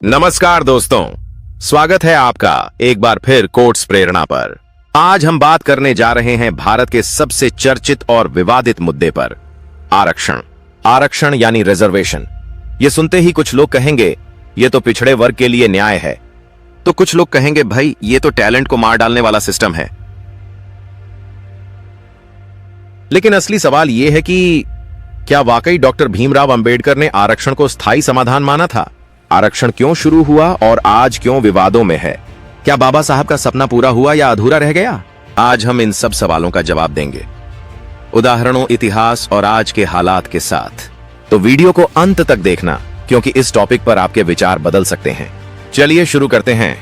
नमस्कार दोस्तों, स्वागत है आपका एक बार फिर कोट्स प्रेरणा पर। आज हम बात करने जा रहे हैं भारत के सबसे चर्चित और विवादित मुद्दे पर, आरक्षण। आरक्षण यानी रिजर्वेशन। ये सुनते ही कुछ लोग कहेंगे ये तो पिछड़े वर्ग के लिए न्याय है, तो कुछ लोग कहेंगे भाई ये तो टैलेंट को मार डालने वाला सिस्टम है। लेकिन असली सवाल यह है कि क्या वाकई डॉक्टर भीमराव अंबेडकर ने आरक्षण को स्थायी समाधान माना था? आरक्षण क्यों शुरू हुआ और आज क्यों विवादों में है? क्या बाबा साहब का सपना पूरा हुआ या अधूरा रह गया? आज हम इन सब सवालों का जवाब देंगे, उदाहरणों, इतिहास और आज के हालात के साथ। तो वीडियो को अंत तक देखना, क्योंकि इस टॉपिक पर आपके विचार बदल सकते हैं। चलिए शुरू करते हैं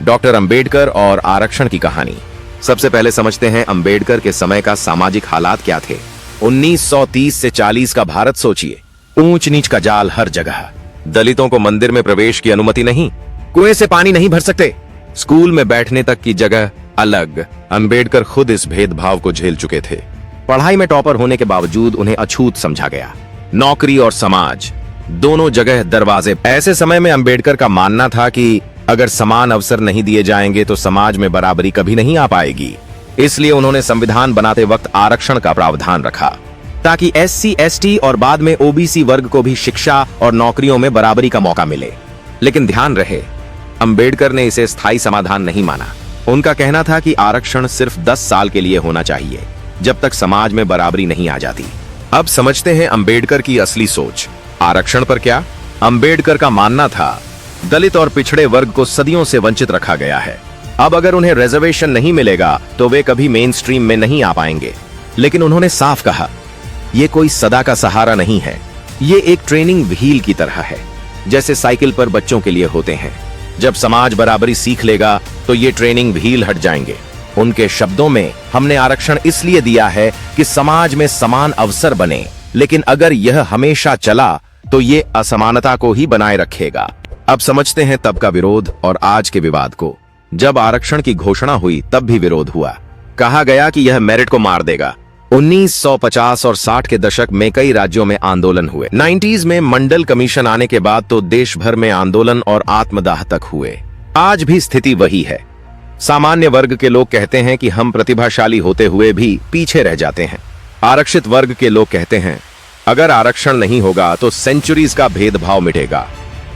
डॉक्टर अंबेडकर और आरक्षण की कहानी। सबसे पहले समझते हैं अंबेडकर के समय का सामाजिक हालात क्या थे। 1930 से 40 का भारत सोचिए। ऊंच नीच का जाल हर जगह, दलितों को मंदिर में प्रवेश की अनुमति नहीं, कुएं से पानी नहीं भर सकते, स्कूल में बैठने तक की जगह अलग। अंबेडकर खुद इस भेदभाव को झेल चुके थे। पढ़ाई में टॉपर होने के बावजूद उन्हें अछूत समझा गया। नौकरी और समाज दोनों जगह दरवाजे। ऐसे समय में अंबेडकर का मानना था कि अगर समान अवसर नहीं दिए जाएंगे तो समाज में बराबरी कभी नहीं आ पाएगी। इसलिए उन्होंने संविधान बनाते वक्त आरक्षण का प्रावधान रखा, ताकि SC, ST और बाद में OBC वर्ग को भी शिक्षा और नौकरियों में बराबरी का मौका मिले। लेकिन ध्यान रहे, अंबेडकर ने इसे स्थायी समाधान नहीं माना। उनका कहना था कि आरक्षण सिर्फ 10 साल के लिए होना चाहिए, जब तक समाज में बराबरी नहीं आ जाती। अब समझते हैं अंबेडकर की असली सोच। आरक्षण पर क्या? अंबेडकर का मानना था दलित और पिछड़े वर्ग को सदियों से वंचित रखा गया है। अब अगर उन्हें रिजर्वेशन नहीं मिलेगा तो वे कभी मेन स्ट्रीम में नहीं आ पाएंगे। लेकिन उन्होंने साफ कहा, ये कोई सदा का सहारा नहीं है, ये एक ट्रेनिंग व्हील की तरह है, जैसे साइकिल पर बच्चों के लिए होते हैं। जब समाज बराबरी सीख लेगा तो ये ट्रेनिंग व्हील हट जाएंगे। उनके शब्दों में, हमने आरक्षण इसलिए दिया है कि समाज में समान अवसर बने, लेकिन अगर यह हमेशा चला तो ये असमानता को ही बनाए रखेगा। अब समझते हैं तब का विरोध और आज के विवाद को। जब आरक्षण की घोषणा हुई तब भी विरोध हुआ। कहा गया कि यह मेरिट को मार देगा। 1950 और 60 के दशक में कई राज्यों में आंदोलन हुए। 90s में मंडल कमीशन आने के बाद तो देश भर में आंदोलन और आत्मदाह तक हुए। आज भी स्थिति वही है। सामान्य वर्ग के लोग कहते हैं कि हम प्रतिभाशाली होते हुए भी पीछे रह जाते हैं। आरक्षित वर्ग के लोग कहते हैं अगर आरक्षण नहीं होगा तो सेंचुरीज का भेदभाव मिटेगा।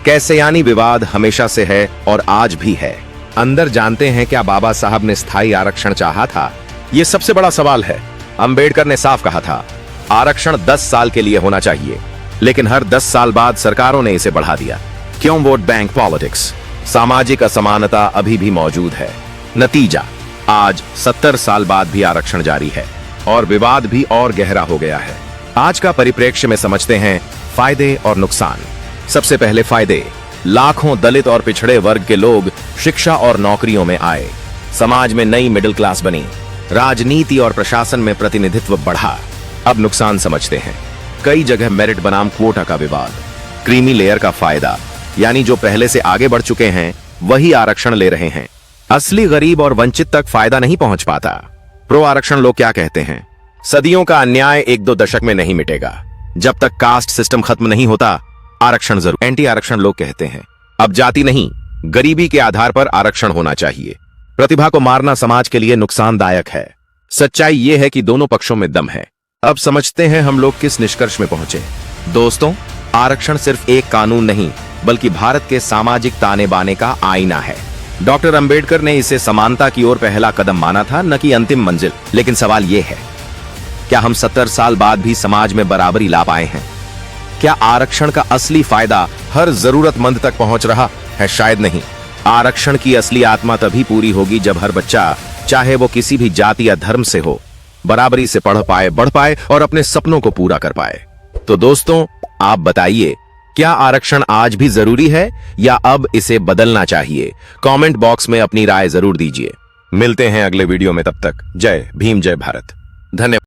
कैसे? यानी विवाद हमेशा से है और आज भी है। अंदर जानते हैं क्या बाबा साहब ने स्थायी आरक्षण चाहा था? ये सबसे बड़ा सवाल है। अंबेडकर ने साफ कहा था आरक्षण 10 साल के लिए होना चाहिए, लेकिन हर 10 साल बाद सरकारों ने इसे बढ़ा दिया। क्यों? Vote bank politics. सामाजिक असमानता अभी भी मौजूद है। नतीजा, आज 70 साल बाद भी आरक्षण जारी है और विवाद भी और गहरा हो गया है। आज का परिप्रेक्ष्य में समझते हैं फायदे और नुकसान। सबसे पहले फायदे। लाखों दलित और पिछड़े वर्ग के लोग शिक्षा और नौकरियों में आए। समाज में नई मिडिल क्लास बनी। राजनीति और प्रशासन में प्रतिनिधित्व बढ़ा। अब नुकसान समझते हैं। कई जगह मेरिट बनाम क्वोटा का विवाद। क्रीमी लेयर का फायदा, यानी जो पहले से आगे बढ़ चुके हैं वही आरक्षण ले रहे हैं। असली गरीब और वंचित तक फायदा नहीं पहुंच पाता। प्रो आरक्षण लोग क्या कहते हैं? सदियों का अन्याय 1-2 दशक में नहीं मिटेगा। जब तक कास्ट सिस्टम खत्म नहीं होता आरक्षण जरूर। एंटी आरक्षण लोग कहते हैं अब जाति नहीं, गरीबी के आधार पर आरक्षण होना चाहिए। प्रतिभा को मारना समाज के लिए नुकसानदायक है। सच्चाई यह है कि दोनों पक्षों में दम है। अब समझते हैं हम लोग किस निष्कर्ष में पहुंचे। दोस्तों, आरक्षण सिर्फ एक कानून नहीं, बल्कि भारत के सामाजिक ताने बाने का आईना है। डॉक्टर अंबेडकर ने इसे समानता की ओर पहला कदम माना था, न कि अंतिम मंजिल। लेकिन सवाल यह है, क्या हम 70 साल बाद भी समाज में बराबरी ला पाए हैं? क्या आरक्षण का असली फायदा हर जरूरतमंद तक पहुंच रहा है? शायद नहीं। आरक्षण की असली आत्मा तभी पूरी होगी जब हर बच्चा, चाहे वो किसी भी जाति या धर्म से हो, बराबरी से पढ़ पाए, बढ़ पाए और अपने सपनों को पूरा कर पाए। तो दोस्तों, आप बताइए, क्या आरक्षण आज भी जरूरी है या अब इसे बदलना चाहिए? कमेंट बॉक्स में अपनी राय जरूर दीजिए। मिलते हैं अगले वीडियो में, तब तक जय भीम, जय भारत। धन्यवाद।